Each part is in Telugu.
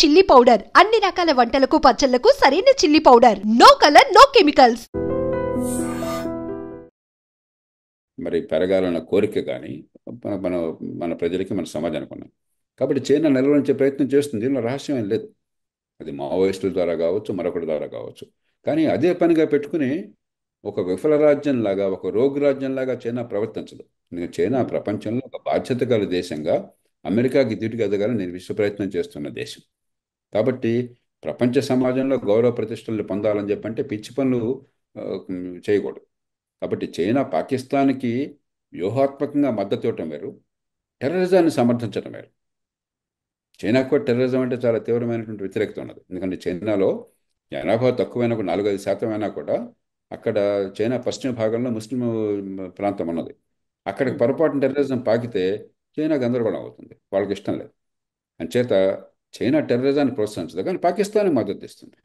చిల్లీ పౌడర్ అన్ని రకాల వంటలకు పచ్చళ్లకు సరైన chilli powder. No colour no chemicals. మరి పెరగాలన్న కోరిక కానీ మన మన మన ప్రజలకి మన సమాజానికి ఉన్నాయి. కాబట్టి చైనా నిల్వరించే ప్రయత్నం చేస్తుంది. దీనిలో రహస్యం ఏం లేదు. అది మావోయిస్టుల ద్వారా కావచ్చు, మరొకటి ద్వారా కావచ్చు. కానీ అదే పనిగా పెట్టుకుని ఒక విఫల రాజ్యంలాగా, ఒక రోగు రాజ్యంలాగా చైనా ప్రవర్తించదు. చైనా ప్రపంచంలో ఒక బాధ్యత గల దేశంగా అమెరికాకి ధీటుగా ఎదగాలని నేను విశ్వ ప్రయత్నం చేస్తున్న దేశం. కాబట్టి ప్రపంచ సమాజంలో గౌరవ ప్రతిష్టలు పొందాలని చెప్పంటే పిచ్చి పనులు చేయకూడదు. కాబట్టి చైనా పాకిస్తాన్కి వ్యూహాత్మకంగా మద్దతు ఇవ్వటం వేరు, టెర్రరిజాన్ని సమర్థించడం వేరు. చైనాకు కూడా టెర్రరిజం అంటే చాలా తీవ్రమైనటువంటి వ్యతిరేకత ఉన్నది. ఎందుకంటే చైనాలో జనాభా తక్కువైన ఒక 4-5% అయినా కూడా అక్కడ చైనా పశ్చిమ భాగంలో ముస్లిం ప్రాంతం ఉన్నది. అక్కడికి పొరపాటున టెర్రరిజం పాకితే చైనా గందరగోళం అవుతుంది. వాళ్ళకి ఇష్టం లేదు. అంచేత చైనా టెర్రరిజాన్ని ప్రోత్సహించదు, కానీ పాకిస్తాన్కి మద్దతు ఇస్తుంది.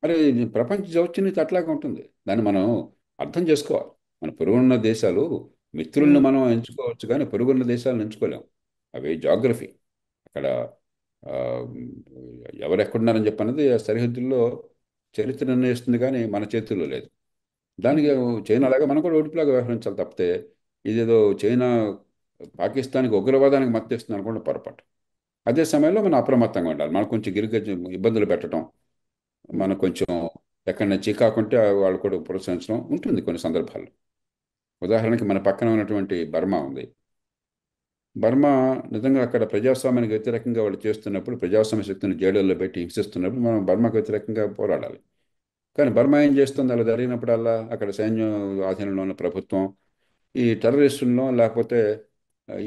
మరి ప్రపంచ దౌత్యనీతి అట్లాగే ఉంటుంది. దాన్ని మనం అర్థం చేసుకోవాలి. మన పొరుగున్న దేశాలు మిత్రులను మనం ఎంచుకోవచ్చు, కానీ పొరుగున్న దేశాలను ఎంచుకోలేము. అవి జాగ్రఫీ. అక్కడ ఎవరెక్కడున్నారని చెప్పన్నది ఆ సరిహద్దుల్లో చరిత్ర నిర్ణయిస్తుంది, కానీ మన చేతుల్లో లేదు. దానికి చైనా లాగా మనం కూడా ఓడిపులాగా వ్యవహరించాలి తప్పితే ఇదేదో చైనా పాకిస్తాన్కి ఉగ్రవాదానికి మద్దతు ఇస్తుంది అనుకోండి పొరపాటు. అదే సమయంలో మనం అప్రమత్తంగా ఉండాలి. మనకు కొంచెం గిరిగజ్జ ఇబ్బందులు పెట్టడం, మనకు కొంచెం ఎక్కడైనా చికాకుంటే వాళ్ళు కూడా ప్రోత్సహించడం ఉంటుంది కొన్ని సందర్భాల్లో. ఉదాహరణకి మన పక్కన ఉన్నటువంటి బర్మా ఉంది. బర్మా నిజంగా అక్కడ ప్రజాస్వామ్యానికి వ్యతిరేకంగా వాళ్ళు చేస్తున్నప్పుడు, ప్రజాస్వామ్య శక్తిని జైళ్ళల్లో పెట్టి హింసిస్తున్నప్పుడు మనం బర్మాకు వ్యతిరేకంగా పోరాడాలి. కానీ బర్మా ఏం చేస్తుంది? అలా జరిగినప్పుడల్లా అక్కడ సైన్యం ఆధీనంలో ఉన్న ప్రభుత్వం ఈ టెర్రరిస్టుల్లో లేకపోతే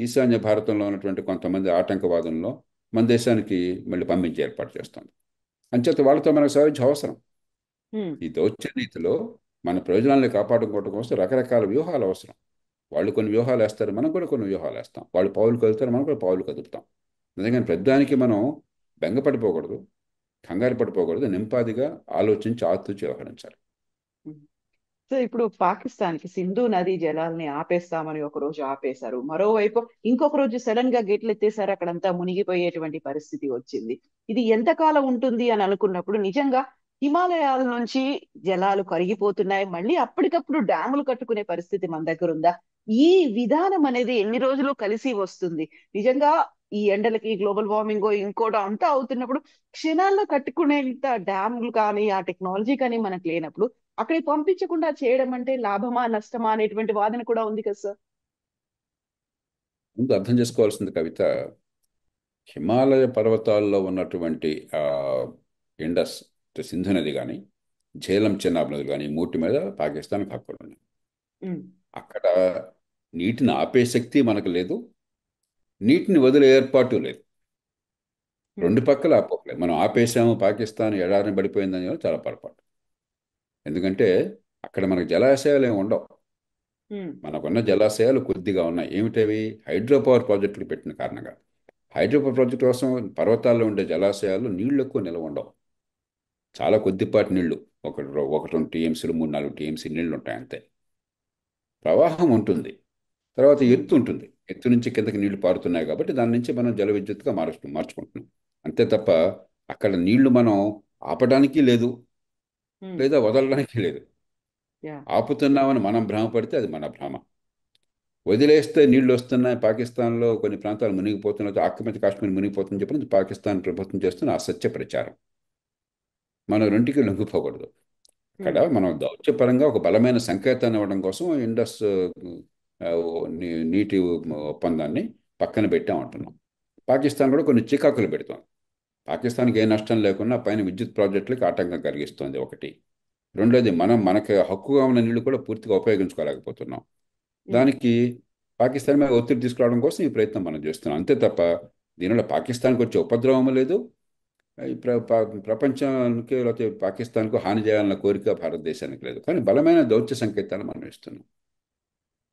ఈశాన్య భారతంలో ఉన్నటువంటి కొంతమంది ఆటంకవాదుల్లో మన దేశానికి మళ్ళీ పంపించే ఏర్పాటు చేస్తుంది. అంచేత వాళ్ళతో మనకు సాధించే అవసరం. ఈ దౌత్య నీతిలో మన ప్రయోజనాలను కాపాడుకోవడం కోసం రకరకాల వ్యూహాలు అవసరం. వాళ్ళు కొన్ని వ్యూహాలు వేస్తారు, మనం కూడా కొన్ని వ్యూహాలు వేస్తాం. వాళ్ళు పావులు కదులుతారు, మనం కూడా పావులు కదుపుతాం. అందుకని ప్రతిదానికి మనం బెంగపడిపోకూడదు, కంగారు పడిపోకూడదు. నింపాదిగా ఆలోచించి ఆలోచించి వ్యవహరించాలి. సో ఇప్పుడు పాకిస్తాన్కి సింధు నదీ జలాల్ని ఆపేస్తామని ఒక రోజు ఆపేశారు, మరోవైపు ఇంకొక రోజు సడన్ గా గేట్లు ఎత్తేసారు, అక్కడంతా మునిగిపోయేటువంటి పరిస్థితి వచ్చింది. ఇది ఎంతకాలం ఉంటుంది అని అనుకున్నప్పుడు నిజంగా హిమాలయాల నుంచి జలాలు కరిగిపోతున్నాయి, మళ్ళీ అప్పటికప్పుడు డ్యాములు కట్టుకునే పరిస్థితి మన దగ్గర ఉందా? ఈ విధానం అనేది ఎన్ని రోజులు కలిసి వస్తుంది? నిజంగా ఈ ఎండలకి, గ్లోబల్ వార్మింగ్ ఇంకోటి అంతా అవుతున్నప్పుడు క్షణాల్లో కట్టుకునేంత డ్యాములు కానీ ఆ టెక్నాలజీ కానీ మనకు లేనప్పుడు అక్కడికి పంపించకుండా చేయడం అంటే లాభమా నష్టమా అనేటువంటి వాదన కూడా ఉంది కదా సార్. ముందు అర్థం చేసుకోవాల్సింది కవిత, హిమాలయ పర్వతాల్లో ఉన్నటువంటి ఇండస్ సింధు నది కానీ, ఝేలం చెనాబ్ నదులు కానీ, మూటి మీద పాకిస్తాన్కి హక్కులు ఉన్నాయి. అక్కడ నీటిని ఆపే శక్తి మనకు లేదు, నీటిని వదిలే ఏర్పాటు లేదు. రెండు పక్కల ఆపలేదు. మనం ఆపేసాము, పాకిస్తాన్ ఎడారిని పడిపోయిందని చాలా పొరపాటు. ఎందుకంటే అక్కడ మనకు జలాశయాలు ఏమి ఉండవు. మనకున్న జలాశయాలు కొద్దిగా ఉన్నాయి. ఏమిటవి? హైడ్రో పవర్ ప్రాజెక్టులు పెట్టిన కారణంగా. హైడ్రో పవర్ ప్రాజెక్టు కోసం పర్వతాల్లో ఉండే జలాశయాలు నీళ్లు ఎక్కువ నిల్వ ఉండవు. చాలా కొద్దిపాటి నీళ్లు, ఒకటి 2 టీఎంసీలు 3-4 టీఎంసీ నీళ్లు ఉంటాయి అంతే. ప్రవాహం ఉంటుంది, తర్వాత ఎత్తు ఉంటుంది. ఎత్తు నుంచి కిందకి నీళ్లు పారుతున్నాయి కాబట్టి దాని నుంచి మనం జల విద్యుత్తుగా మార్చుకుంటున్నాం అంతే తప్ప అక్కడ నీళ్లు మనం ఆపడానికి లేదు, లేదా వదలడానికి లేదు. ఆపుతున్నామని మనం భ్రమపడితే అది మన భ్రమ. వదిలేస్తే నీళ్లు వస్తున్నాయి, పాకిస్తాన్లో కొన్ని ప్రాంతాలు మునిగిపోతున్నాయి, ఆక్రమిత కాశ్మీర్ మునిగిపోతుందని చెప్పి పాకిస్తాన్ ప్రభుత్వం చేస్తున్న అసత్య ప్రచారం. మనం రెంటికి లొంగిపోకూడదు. అక్కడ మనం దౌత్యపరంగా ఒక బలమైన సంకేతాన్ని ఇవ్వడం కోసం ఇండస్ నీటి ఒప్పందాన్ని పక్కన పెట్టామంటున్నాం. పాకిస్తాన్ కూడా కొన్ని చికాకులు పెడుతోంది. పాకిస్తాన్కి ఏ నష్టం లేకుండా పైన విద్యుత్ ప్రాజెక్టులకు ఆటంకం కలిగిస్తుంది ఒకటి. రెండోది మనకి హక్కుగా ఉన్న నీళ్లు కూడా పూర్తిగా ఉపయోగించుకోలేకపోతున్నాం. దానికి పాకిస్తాన్ మీద ఒత్తిడి తీసుకురావడం కోసం ఈ ప్రయత్నం మనం చేస్తున్నాం అంతే తప్ప దీనివల్ల పాకిస్తాన్కి వచ్చే ఉపద్రవం లేదు, ప్రపంచానికి లేకపోతే పాకిస్తాన్కు హాని చేయాలన్న కోరిక భారతదేశానికి లేదు. కానీ బలమైన దౌత్య సంకేతాలు మనం ఇస్తున్నాం.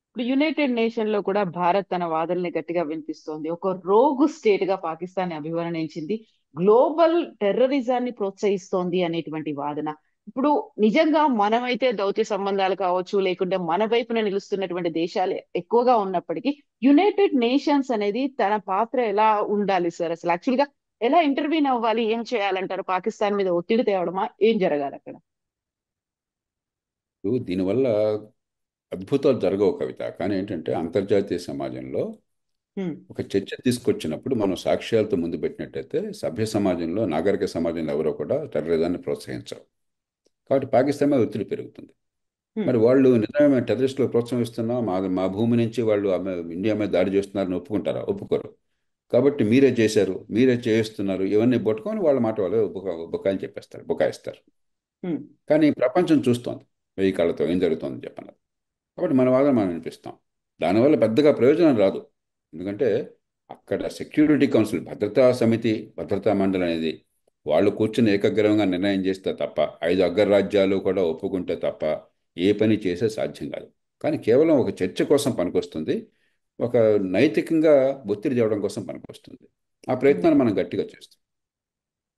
ఇప్పుడు యునైటెడ్ నేషన్ లో కూడా భారత్ తన వాదనని గట్టిగా వినిపిస్తోంది. ఒక రోగు స్టేట్ గా పాకిస్తాన్ అభివర్ణించింది, గ్లోబల్ టెర్రరిజాన్ని ప్రోత్సహిస్తోంది అనేటువంటి వాదన. ఇప్పుడు నిజంగా మనమైతే దౌత్య సంబంధాలు కావచ్చు, లేకుంటే మన వైపున నిలుస్తున్నటువంటి దేశాలు ఎక్కువగా ఉన్నప్పటికీ యునైటెడ్ నేషన్స్ అనేది తన పాత్ర ఎలా ఉండాలి సార్? అసలు యాక్చువల్ గా ఎలా ఇంటర్వ్యూన్ అవ్వాలి, ఏం చేయాలంటారు? పాకిస్తాన్ మీద ఒత్తిడి తేవడమా, ఏం జరగాలి అక్కడ? దీనివల్ల అద్భుతాలు జరగవు కవిత. కానీ ఏంటంటే అంతర్జాతీయ సమాజంలో హ్మ్. ఒక చర్చ తీసుకొచ్చినప్పుడు మనం సాక్ష్యాలతో ముందు పెట్టినట్టయితే సభ్య సమాజంలో, నాగరిక సమాజంలో ఎవరో కూడా టెర్రరిజాన్ని ప్రోత్సహించరు. కాబట్టి పాకిస్తాన్ మీద ఒత్తిడి పెరుగుతుంది. హ్మ్. మరి వాళ్ళు నిజమే మేము టెర్రరిస్టులు ప్రోత్సహిస్తున్నాం, మా భూమి నుంచి వాళ్ళు ఇండియా మీద దాడి చేస్తున్నారని ఒప్పుకుంటారా? ఒప్పుకోరు. కాబట్టి మీరే చేశారు, మీరే చేస్తున్నారు, ఇవన్నీ పట్టుకొని వాళ్ళ మాట వాళ్ళు బుకాయిలు చెప్పేస్తారు, బుకాయిస్తారు. హ్మ్. కానీ ప్రపంచం చూస్తోంది వెయ్యి కళ్ళతో ఏం జరుగుతుందని చెప్పన్నారు. కాబట్టి మన వాదన మనం వినిపిస్తాం. దానివల్ల పెద్దగా ప్రయోజనం రాదు. ఎందుకంటే అక్కడ సెక్యూరిటీ కౌన్సిల్, భద్రతా సమితి, భద్రతా మండలి అనేది వాళ్ళు కూర్చుని ఏకగ్రీవంగా నిర్ణయం చేస్తే తప్ప, 5 అగ్రరాజ్యాలు కూడా ఒప్పుకుంటే తప్ప ఏ పని చేసే సాధ్యం కాదు. కానీ కేవలం ఒక చర్చ కోసం పనికొస్తుంది, ఒక నైతికంగా ఒత్తిడి చేయడం కోసం పనికొస్తుంది. ఆ హ్మ్. ప్రయత్నాన్ని మనం గట్టిగా చేస్తాం.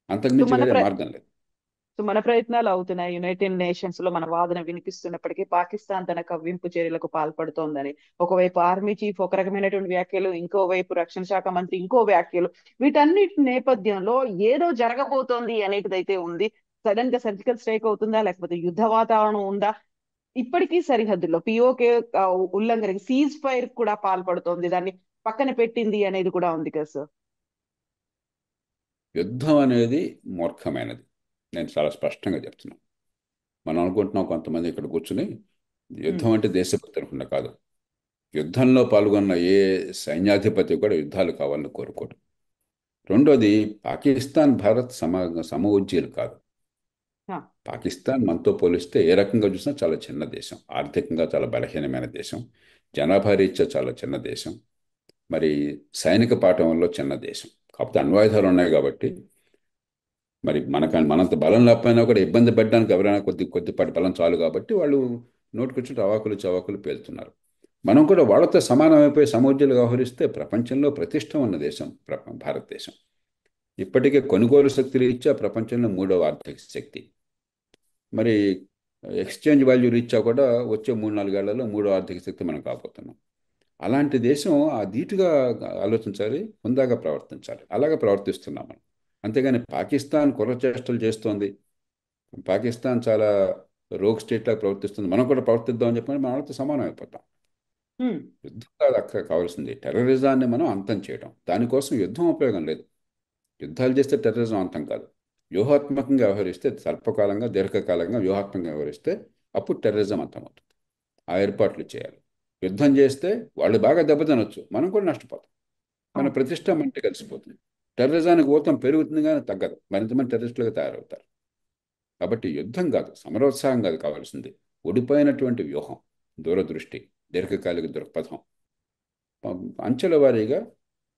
సో అంతకుమించి మన వేరే ప్ర మార్గం లేదు. సో మన ప్రయత్నాలు అవుతున్నాయి. యునైటెడ్ నేషన్స్ లో మన వాదన వినిపిస్తున్నప్పటికీ పాకిస్తాన్ తన కవ్వింపు చర్యలకు పాల్పడుతోందని ఒకవైపు ఆర్మీ చీఫ్ ఒక రకమైనటువంటి వ్యాఖ్యలు, ఇంకోవైపు రక్షణ శాఖ మంత్రి ఇంకో వ్యాఖ్యలు, వీటన్నిటి నేపథ్యంలో ఏదో జరగబోతోంది అనేటిదైతే ఉంది. సడన్ గా సర్జికల్ స్ట్రైక్ అవుతుందా, లేకపోతే యుద్ధ వాతావరణం ఉందా? ఇప్పటికీ సరిహద్దుల్లో పిఓకే ఉల్లంఘనకి, సీజ్ ఫైర్ కూడా పాల్పడుతోంది, దాన్ని పక్కన పెట్టింది అనేది కూడా ఉంది కదా సార్? యుద్ధం అనేది మూర్ఖమైనది. నేను చాలా స్పష్టంగా చెప్తున్నాను. మనం అనుకుంటున్నాం కొంతమంది ఇక్కడ కూర్చుని ఉమ్. యుద్ధం అంటే దేశభక్తి అనుకున్న కాదు. యుద్ధంలో పాల్గొన్న ఏ సైన్యాధిపతి కూడా యుద్ధాలు కావాలని కోరుకోడు. రెండోది, పాకిస్తాన్ భారత్ సమఉజ్జీలు కాదు. ఆ. పాకిస్తాన్ మనతో పోలిస్తే ఏ రకంగా చూసినా చాలా చిన్న దేశం, ఆర్థికంగా చాలా బలహీనమైన దేశం, జనాభా రీత్యా చాలా చిన్న దేశం, మరి సైనిక పాఠంలో చిన్న దేశం. కాకపోతే అణ్వాయుధాలు ఉన్నాయి కాబట్టి మరి మనంత బలం లేకపోయినా కూడా ఇబ్బంది పెట్టడానికి ఎవరైనా కొద్దిపాటి బలం చాలు కాబట్టి వాళ్ళు నోటికొచ్చి అవాకులు చవాకులు పేలుతున్నారు. మనం కూడా వాళ్ళతో సమానమైపోయి సమూజ్యులు వ్యవహరిస్తే ప్రపంచంలో ప్రతిష్ట ఉన్న దేశం భారతదేశం. ఇప్పటికే కొనుగోలు శక్తి రీత్యా ప్రపంచంలో 3వ ఆర్థిక శక్తి. మరి ఎక్స్చేంజ్ వాల్యూ రీత్యా కూడా వచ్చే 3-4 ఏళ్లలో 3వ ఆర్థిక శక్తి మనం కాబోతున్నాం. అలాంటి దేశం ఆ ధీటుగా ఆలోచించాలి, హుందాగా ప్రవర్తించాలి. అలాగే ప్రవర్తిస్తున్నాం మనం. అంతేగాని పాకిస్తాన్ కుర్రచేష్టలు చేస్తోంది, పాకిస్తాన్ చాలా రోగ్ స్టేట్ లాగా ప్రవర్తిస్తుంది, మనం కూడా ప్రవర్తిద్దామని చెప్పి మన వాళ్ళతో సమానం అయిపోతాం. ఉమ్. యుద్ధం కాదు అక్కడ కావాల్సింది, టెర్రరిజాన్ని మనం అంతం చేయడం. దానికోసం యుద్ధం ఉపయోగం లేదు. యుద్ధాలు చేస్తే టెర్రరిజం అంతం కాదు. వ్యూహాత్మకంగా వ్యవహరిస్తే, స్వల్పకాలంగా దీర్ఘకాలంగా వ్యూహాత్మకంగా వ్యవహరిస్తే అప్పుడు టెర్రరిజం అంతమవుతుంది. ఆ ఏర్పాట్లు చేయాలి. యుద్ధం చేస్తే వాళ్ళు బాగా దెబ్బతినొచ్చు, మనం కూడా నష్టపోతాం, మన అవును. ప్రతిష్ట మంటే కలిసిపోతుంది. టెర్రరిజానికి ఊతం పెరుగుతుంది కానీ తగ్గదు, మరింతమంది టెర్రరిస్టులుగా తయారవుతారు. కాబట్టి యుద్ధం కాదు, సమరోత్సాహం కాదు కావాల్సింది, ఓడిపోయినటువంటి వ్యూహం, దూరదృష్టి, దీర్ఘకాలిక దృక్పథం, అంచెల వారీగా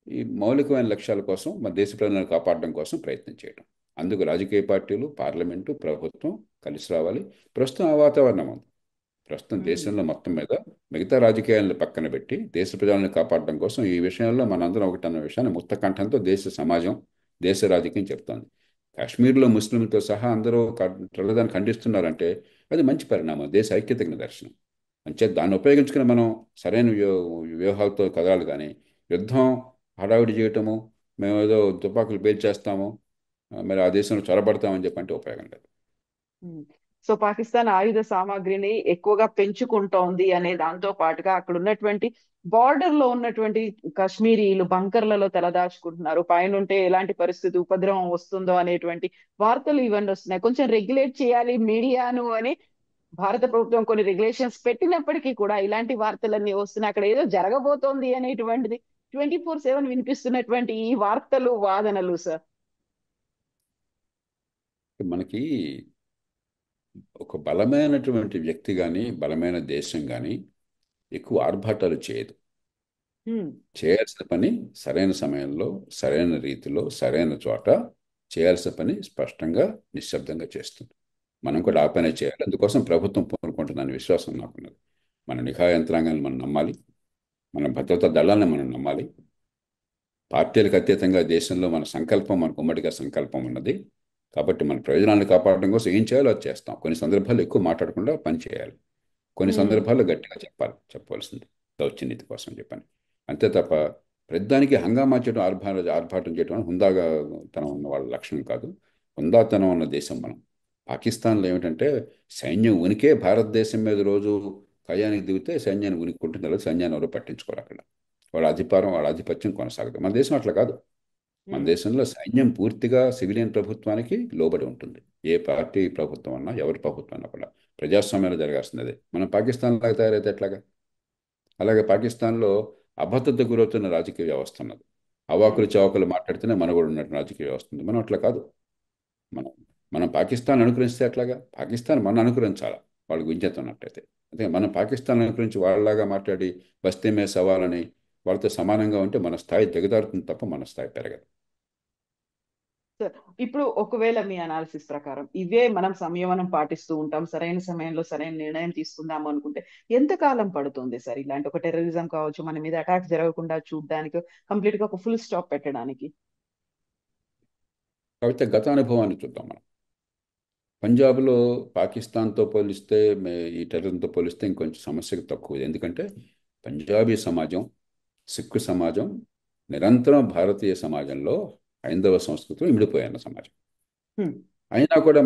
ఈ మౌలికమైన లక్ష్యాల కోసం మన దేశ ప్రజలను కాపాడడం కోసం ప్రయత్నం చేయడం. అందుకు రాజకీయ పార్టీలు, పార్లమెంటు, ప్రభుత్వం కలిసి రావాలి. ప్రస్తుతం ఆ వాతావరణం ఉంది. ప్రస్తుతం ఉమ్. దేశంలో మొత్తం మీద మిగతా రాజకీయాలను పక్కన పెట్టి దేశ ప్రజలను కాపాడడం కోసం ఈ విషయంలో మనందరం ఒకటన్న విషయాన్ని ముక్తకంఠంతో దేశ సమాజం, దేశ రాజకీయం చెప్తోంది. కాశ్మీర్లో ముస్లింలతో సహా అందరూ టెర్రరిజాన్ని ఖండిస్తున్నారంటే అది మంచి పరిణామం, దేశ ఐక్యతకు నిదర్శనం. అంచేత దాన్ని ఉపయోగించుకుని మనం సరైన వ్యూహాలతో కదలాలి. కానీ యుద్ధం హడావిడి చేయటము, మేము ఏదో తుపాకులు పేల్చేస్తాము, మరి ఆ దేశంలో చొరబడతామని చెప్పంటే ఉపయోగం లేదు. ఉమ్. సో పాకిస్తాన్ ఆయుధ సామాగ్రిని ఎక్కువగా పెంచుకుంటోంది అనే దాంతో పాటుగా అక్కడ ఉన్నటువంటి బార్డర్ లో ఉన్నటువంటి కాశ్మీరీలు బంకర్లలో తలదాచుకుంటున్నారు, పైనుంటే ఎలాంటి పరిస్థితి ఉపద్రవం వస్తుందో అనేటువంటి వార్తలు ఇవన్నీ వస్తున్నాయి. కొంచెం రెగ్యులేట్ చేయాలి మీడియాను అని భారత ప్రభుత్వం కొన్ని రెగ్యులేషన్స్ పెట్టినప్పటికీ కూడా ఇలాంటి వార్తలన్నీ వస్తున్నాయి. అక్కడ ఏదో జరగబోతోంది అనేటువంటిది 24/7 వినిపిస్తున్నటువంటి ఈ వార్తలు, వాదనలు సార్. మనకి ఒక బలమైనటువంటి వ్యక్తి కానీ, బలమైన దేశం కానీ ఎక్కువ ఆర్భాటాలు చేయదు. ఉమ్. చేయాల్సిన పని సరైన సమయంలో, సరైన రీతిలో, సరైన చోట చేయాల్సిన పని స్పష్టంగా, నిశ్శబ్దంగా చేస్తుంది. మనం కూడా ఆ పనే చేయాలి. అందుకోసం ప్రభుత్వం పూనుకుంటుందనే విశ్వాసం నాకున్నది. మన నిఘా యంత్రాంగాన్ని మనం నమ్మాలి, మన భద్రతా దళాలను మనం నమ్మాలి. పార్టీలకు అతీతంగా దేశంలో మన సంకల్పం, మనకు ఉమ్మడిగా సంకల్పం ఉన్నది. కాబట్టి మన ప్రయోజనాలను కాపాడడం కోసం ఏం చేయాలో అది చేస్తాం. కొన్ని సందర్భాల్లో ఎక్కువ మాట్లాడకుండా పని చేయాలి, కొన్ని ఉమ్. సందర్భాల్లో గట్టిగా చెప్పాల్సింది దౌత్యనీతి కోసం చెప్పని. అంతే తప్ప ప్రతిదానికి హంగామా చేయడం, ఆర్భాటం చేయడం అని హుందాగా తనం ఉన్న వాళ్ళ లక్షణం కాదు. హుందాతనం ఉన్న దేశం మనం. పాకిస్తాన్లో ఏమిటంటే సైన్యం ఉనికే భారతదేశం మీద రోజు కయ్యానికి దిగితే సైన్యాన్ని ఉనిక్కుంటుంది, లేదా సైన్యాన్ని ఎవరో పట్టించుకోరు అక్కడ. వాళ్ళ అధికారం, వాళ్ళ ఆధిపత్యం కొనసాగుతుంది. మన దేశం అట్లా కాదు. మన దేశంలో సైన్యం పూర్తిగా సివిలియన్ ప్రభుత్వానికి లోబడి ఉంటుంది. ఏ పార్టీ ప్రభుత్వం అన్నా, ఎవరి ప్రభుత్వం అన్నా కూడా ప్రజాస్వామ్యంలో జరగాల్సింది అదే. మనం పాకిస్తాన్ లాగా తయారైతే ఎట్లాగా? అలాగే పాకిస్తాన్లో అభద్రతకు గురవుతున్న రాజకీయ వ్యవస్థ ఉన్నది. అవాకులు చవాకులు మాట్లాడితేనే మనగడ ఉన్నట్టు రాజకీయ వ్యవస్థ ఉంది. మనం అట్లా కాదు. మనం మనం పాకిస్తాన్ అనుకరిస్తే ఎట్లాగా? పాకిస్తాన్ మనం అనుకరించాలా వాళ్ళకి విజ్ఞత ఉన్నట్టయితే. అదే మనం పాకిస్తాన్ అనుకరించి వాళ్ళలాగా మాట్లాడి బస్తీ మీద సవాలని వాళ్ళతో సమానంగా ఉంటే మన స్థాయి దిగజారుతుంది తప్ప మన స్థాయి పెరగదు. సార్, ఇప్పుడు ఒకవేళ మీ అనాలిసిస్ ప్రకారం ఇవే మనం సంయమనం పాటిస్తూ ఉంటాం, సరైన సమయంలో సరైన నిర్ణయం తీసుకుందాం అనుకుంటే ఎంత కాలం పడుతుంది సార్ ఇలాంటి ఒక టెర్రరిజం కావచ్చు మన మీద అటాక్ జరగకుండా చూడడానికి, కంప్లీట్ గా ఒక ఫుల్ స్టాప్ పెట్టడానికి? కాకపోతే గత అనుభవాన్ని చూద్దాం మనం. పంజాబ్లో పాకిస్తాన్తో పోలిస్తే ఈ టెర్రరిజంతో పోలిస్తే ఇంకొంచెం సమస్యకు తక్కువ. ఎందుకంటే పంజాబీ సమాజం, సిక్కు సమాజం నిరంతరం భారతీయ సమాజంలో హైందవ సంస్కృతిలో ఇమిడిపోయాన్న సమాజం. అయినా కూడా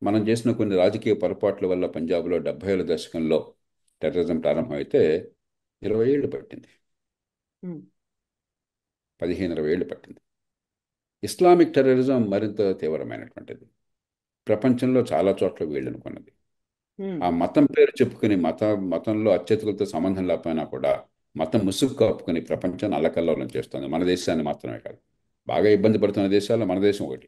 మనం చేసిన కొన్ని రాజకీయ పొరపాట్ల వల్ల పంజాబ్లో 70ల దశకంలో టెర్రరిజం ప్రారంభమైతే 20 ఏళ్ళు పట్టింది. 15-20 ఏళ్ళు పట్టింది. ఇస్లామిక్ టెర్రరిజం మరింత తీవ్రమైనటువంటిది. ప్రపంచంలో చాలా చోట్ల వీళ్ళనుకున్నది. ఆ మతం పేరు చెప్పుకుని మతంలో అత్యధికులతో సంబంధం లేకపోయినా కూడా మతం ముసుగు కప్పుకుని ప్రపంచాన్ని అల్లకల్లోలం చేస్తుంది. మన దేశాన్ని మాత్రమే కాదు, బాగా ఇబ్బంది పడుతున్న దేశాల్లో మన దేశం ఒకటి.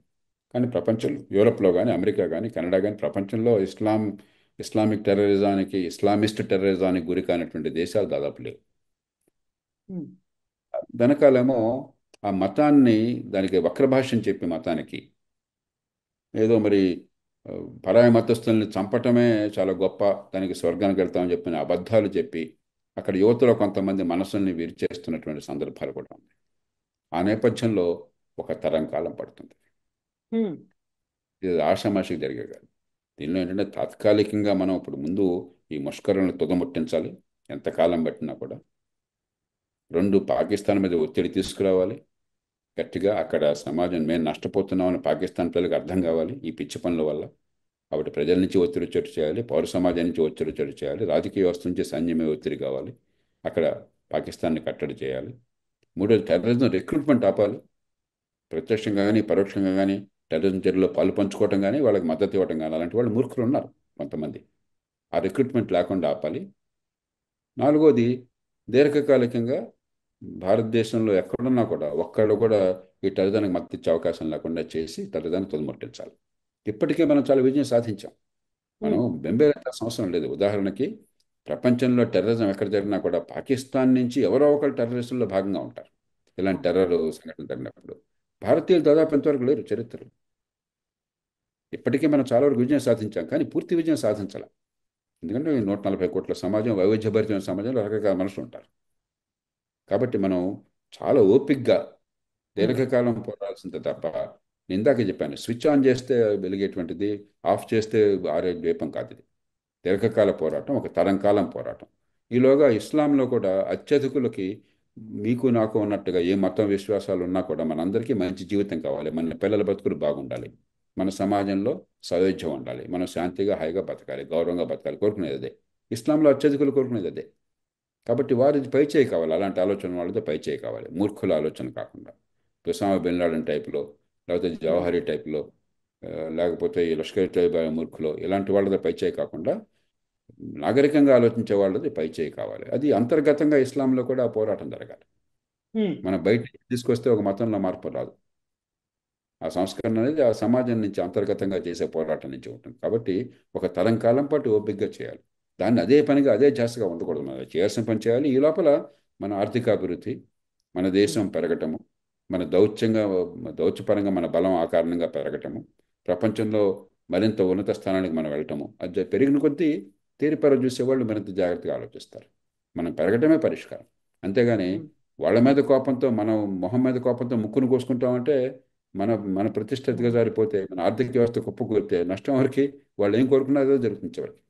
కానీ ప్రపంచంలో యూరోప్లో కానీ, అమెరికా కానీ, కెనడా కానీ ప్రపంచంలో ఇస్లామిక్ టెర్రరిజానికి, ఇస్లామిస్ట్ టెర్రరిజానికి గురి కానటువంటి దేశాలు దాదాపు లేవు. వెనకాలేమో ఆ మతాన్ని, దానికి వక్రభాష్యం చెప్పి మతానికి ఏదో మరి పరాయి మతస్థుల్ని చంపటమే చాలా గొప్ప, దానికి స్వర్గానికి వెళ్తామని చెప్పిన అబద్ధాలు చెప్పి అక్కడ యువతలో కొంతమంది మనసుల్ని విరిచేస్తున్నటువంటి సందర్భాలు కూడా ఉన్నాయి. ఆ నేపథ్యంలో ఒక తరం కాలం పడుతుంది. ఇది ఆషామాషికి జరిగే కాదు. దీనిలో ఏంటంటే తాత్కాలికంగా మనం ఇప్పుడు ముందు ఈ ముష్కరులను తుదముట్టించాలి, ఎంతకాలం పట్టినా కూడా. 2, పాకిస్తాన్ మీద ఒత్తిడి తీసుకురావాలి గట్టిగా. అక్కడ సమాజం మేము నష్టపోతున్నామని పాకిస్తాన్ ప్రజలకు అర్థం కావాలి ఈ పిచ్చి పనుల వల్ల. కాబట్టి ప్రజల నుంచి ఒత్తిడి చెట్టు చేయాలి, పౌర సమాజం నుంచి ఒత్తిడి చెట్టు చేయాలి, రాజకీయ వ్యవస్థ నుంచి సైన్యమే ఒత్తిడి కావాలి, అక్కడ పాకిస్తాన్ని కట్టడి చేయాలి. 3, టెర్రరిజం రిక్రూట్మెంట్ ఆపాలి. ప్రత్యక్షంగా కానీ పరోక్షంగా కానీ టెర్రరిజం చర్యలో పాలు పంచుకోవటం కానీ, వాళ్ళకి మద్దతు ఇవ్వటం కానీ, అలాంటి వాళ్ళు మూర్ఖులు ఉన్నారు కొంతమంది. ఆ రిక్రూట్మెంట్ లేకుండా ఆపాలి. 4వది, దీర్ఘకాలికంగా భారతదేశంలో ఎక్కడున్నా కూడా ఒక్కళ్ళు కూడా ఈ టెర్రరిజానికి మద్దతు ఇచ్చే అవకాశం లేకుండా చేసి టెర్రరిజాన్ని తుదముట్టించాలి. ఇప్పటికే మనం చాలా విజయం సాధించాం. మనం బెంబేలంత అవసరం లేదు. ఉదాహరణకి ప్రపంచంలో టెర్రరిజం ఎక్కడ జరిగినా కూడా పాకిస్తాన్ నుంచి ఎవరో ఒకరు టెర్రరిస్టుల్లో భాగంగా ఉంటారు. ఇలాంటి టెర్రర్ సంఘటన జరిగినప్పుడు భారతీయులు దాదాపు ఎంతవరకు లేరు చరిత్రలో. ఇప్పటికే మనం చాలా వరకు విజయం సాధించాం, కానీ పూర్తి విజయం సాధించాలి. ఎందుకంటే 140 కోట్ల సమాజం, వైవిధ్యభరితమైన సమాజంలో రకరకాల మనుషులు ఉంటారు. కాబట్టి మనం చాలా ఓపిక్గా దీర్ఘకాలం పోరాడాల్సిందే తప్ప, నేను ఇందాక చెప్పాను, స్విచ్ ఆన్ చేస్తే వెలిగేటువంటిది, ఆఫ్ చేస్తే ఆరే ద్వీపం కాదు. ఇది దీర్ఘకాల పోరాటం, ఒక తరం కాలం పోరాటం. ఈలోగా ఇస్లాంలో కూడా అత్యధికులకి మీకు నాకు ఉన్నట్టుగా ఏ మతం విశ్వాసాలు ఉన్నా కూడా మనందరికీ మంచి జీవితం కావాలి, మన పిల్లల బతుకులు బాగుండాలి, మన సమాజంలో సౌయోధ్యం ఉండాలి, మనం శాంతిగా హాయిగా బతకాలి, గౌరవంగా బతకాలి, కోరుకునేది అదే. ఇస్లాంలో అత్యధికులు కోరుకునేది అదే. కాబట్టి వారిది పైచేయి కావాలి. అలాంటి ఆలోచన వాళ్ళతో పైచేయి కావాలి, మూర్ఖుల ఆలోచన కాకుండా. ఉసామా బిన్ లాడెన్ టైపులో, లేకపోతే జవహరీ టైపులో, లేకపోతే ఈ లష్కర్ తోయిబా మూర్ఖులో, ఇలాంటి వాళ్ళది పైచేయి కాకుండా నాగరికంగా ఆలోచించే వాళ్ళది పైచేయి కావాలి. అది అంతర్గతంగా ఇస్లాంలో కూడా ఆ పోరాటం జరగాలి. మనం బయట తీసుకొస్తే ఒక మతంలో మార్పు రాదు. ఆ సంస్కరణ అనేది ఆ సమాజం నుంచి అంతర్గతంగా చేసే పోరాటం నుంచి ఉంటుంది. కాబట్టి ఒక తరం కాలం పాటు ఓపికగా చేయాలి. దాన్ని అదే పనిగా అదే చేస్తగా ఉండకూడదు. మనం చేయాల్సిన పని చేయాలి. ఈ లోపల మన ఆర్థికాభివృద్ధి, మన దేశం పెరగటము, మన దౌత్యపరంగా మన బలం ఆ కారణంగా పెరగటము, ప్రపంచంలో మరింత ఉన్నత స్థానానికి మనం వెళ్ళటము, అది పెరిగిన కొద్దీ తీరిపర చూసేవాళ్ళు మరింత జాగ్రత్తగా ఆలోచిస్తారు. మనం పెరగటమే పరిష్కారం. అంతేగాని వాళ్ళ మీద కోపంతో, మనం మొహం మీద కోపంతో ముక్కును కోసుకుంటామంటే మన మన ప్రతిష్ట దిగజారిపోతే, మన ఆర్థిక వ్యవస్థ కుప్పకూలితే నష్టం వరకు వాళ్ళు ఏం కోరుకున్నారో జరుగుతుంది చివరికి.